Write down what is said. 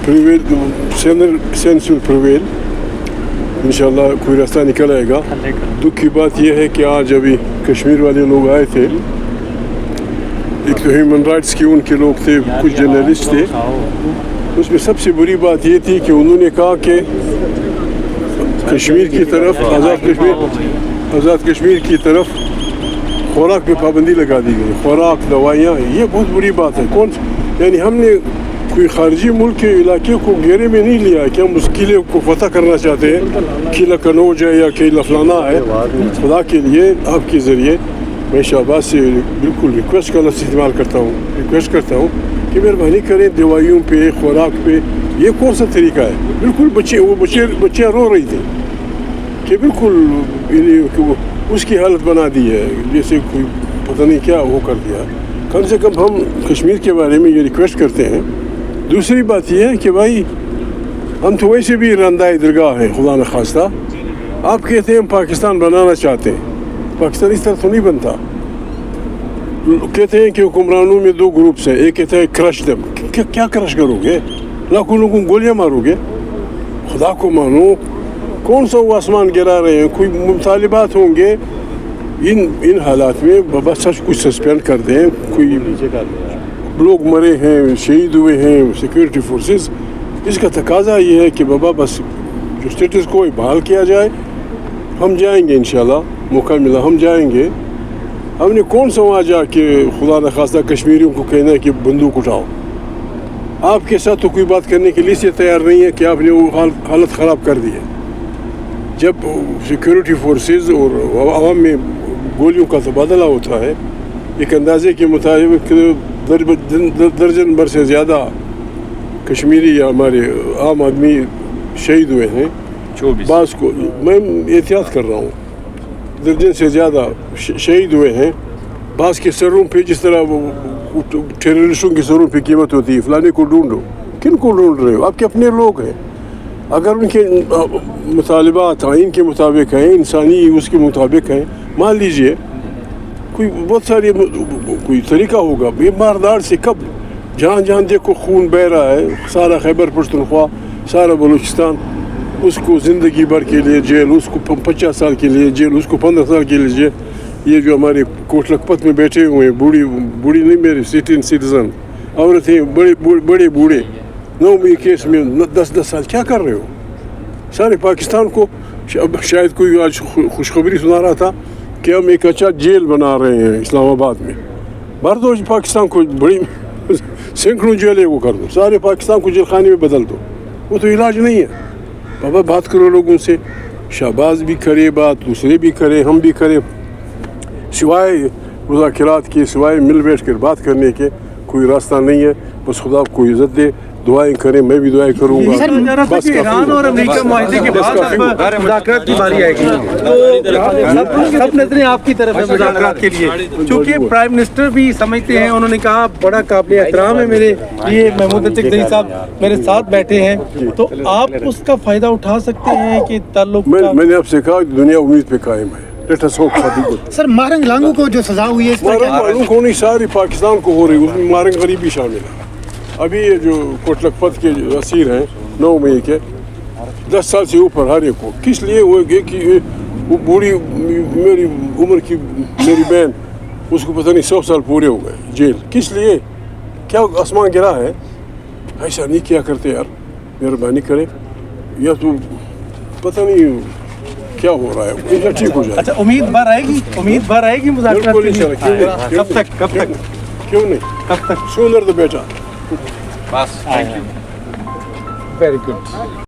Sense will prevail, इंशाल्लाह कोई रास्ता निकल आएगा। दुख की बात यह है कि आज अभी कश्मीर वाले लोग आए थे, एक तो ह्यूमन राइट्स के उनके लोग थे, कुछ जर्नलिस्ट थे। उसमें सबसे बुरी बात ये थी कि उन्होंने कहा कि कश्मीर की तरफ आज़ाद कश्मीर की तरफ खुराक पे पाबंदी लगा दी गई, खुराक दवाइयाँ, ये बहुत बुरी बात है। यानी हमने कोई खारजी मुल्क के इलाके को घेरे में नहीं लिया है कि हम उस किले को फतह करना चाहते हैं, किला कनौज है या किला फलाना है। खुदा के लिए आपके ज़रिए मैं शहबाज से बिल्कुल रिक्वेस्ट का लफ्ज़ इस्तेमाल रिक्वेस्ट करता हूँ कि मेहरबानी करें, दवाइयों पे, खुराक पे, ये कौन सा तरीका है? बिल्कुल बच्चियाँ रो रही थी कि बिल्कुल उसकी हालत बना दी है, जैसे कोई पता नहीं क्या वो कर दिया। कम से कम हम कश्मीर के बारे में ये रिक्वेस्ट करते हैं। दूसरी बात यह है कि भाई हम तो वैसे भी रंदाए दरगाह हैं, खुदा न खास्ता। आप कहते हैं हम पाकिस्तान बनाना चाहते हैं, पाकिस्तान इस तरह तो नहीं बनता। कहते हैं कि हुक्मरानों में दो ग्रुप्स हैं, एक कहता है क्रश दम, क्या क्रश करोगे? लाखों लोगों को गोलियां मारोगे? खुदा को मानो, कौन सा वो आसमान गिरा रहे हैं? कोई मुतालिबात होंगे इन हालात में, बस सब कुछ सस्पेंड कर दें। कोई लोग मरे हैं, शहीद हुए हैं, सिक्योरिटी फोर्सेस। इसका तकाजा ये है कि बाबा बस जो स्टेटस को बहाल किया जाए। हम जाएंगे इंशाल्लाह, मौका मिला हम जाएंगे। हमने कौन सा वहाँ जाके खुदा न खास्ता कश्मीरियों को कहना है कि बंदूक उठाओ? आपके साथ तो कोई बात करने के लिए से तैयार नहीं है कि आपने वो हालत ख़राब कर दी है। जब सिक्योरिटी फोर्सेस और आवाम में गोलियों का तबादला होता है, एक अंदाजे के मुताबिक दर्जन भर से ज़्यादा कश्मीरी या हमारे आम आदमी शहीद हुए हैं। 24 बास को मैं एहतियात कर रहा हूँ, दर्जन से ज़्यादा शहीद हुए हैं। बास के सरों पे जिस तरह टेररिस्टों के सरों पे कीमत होती है, फलाने को ढूंढो, किन को ढूंढ रहे हो? आपके अपने लोग हैं। अगर उनके मुतालिबात आइन के मुताबिक हैं, इंसानी उसके मुताबिक हैं, मान लीजिए कोई बहुत सारी कोई तरीका होगा। ये मारदार से कब जहाँ देखो खून बह रहा है, सारा खैबर पख्तूनख्वा, सारा बलूचिस्तान, उसको ज़िंदगी भर के लिए जेल, उसको 50 साल के लिए जेल, उसको 15 साल के लिए जेल। ये जो हमारे कोट लखपत में बैठे हुए हैं, बूढ़ी नहीं, मेरे सिटीजन औरतें, बड़े बूढ़े, 9 केस में 10 साल, क्या कर रहे हो? सारे पाकिस्तान को शायद कोई आज खुशखबरी सुना रहा था कि हम एक अच्छा जेल बना रहे हैं इस्लामाबाद में। भर दो पाकिस्तान को, बड़ी सैकड़ों जेलें वो कर दो, सारे पाकिस्तान को जेल खाने में बदल दो। वो तो इलाज नहीं है। बाबा बात करो लोगों से, शहबाज भी करे बात, दूसरे भी करें, हम भी करें। सिवाय मुज़ाकरात के, सिवाय मिल बैठ कर बात करने के कोई रास्ता नहीं है। बस खुदा को इज़्ज़त दे, दुआएं करें, मैं भी दुआएं करूँगा। बस ईरान और अमेरिका मुआहदे के बाद मुज़ाकरात की बारी आएगी, तो सब नजरें आपकी तरफ है मुज़ाकरात के लिए, क्योंकि प्राइम मिनिस्टर भी समझते हैं। उन्होंने कहा बड़ा काबिल एहतराम है मेरे ये महमूद अतिक साहब मेरे साथ बैठे हैं, तो आप उसका फ़ायदा उठा सकते हैं कि ताल्लुक? मैंने आपसे कहा दुनिया उम्मीद पे कायम है। सर, मारंग लांगू को जो सजा हुई है, मारंग को नहीं, सारी पाकिस्तान को हो रही है, उसमें मारंग गरीबी शामिल है। अभी ये जो कोट लखपत के असीर हैं 9 मई के, 10 साल से ऊपर हर एक को, किस लिए वो बूढ़ी मेरी उम्र की मेरी बहन, उसको पता नहीं 100 साल पूरे हो गए जेल, किस लिए? क्या आसमान गिरा है? ऐसा नहीं किया करते यार, मेहरबानी करें। या तो पता नहीं क्या हो रहा है, ठीक हो जाए। अच्छा, उम्मीद भर आएगी मुज़ाकरात के लिए? कब तक क्यों नहीं, कब तक? Sooner the better. बस, थैंक यू, वेरी गुड।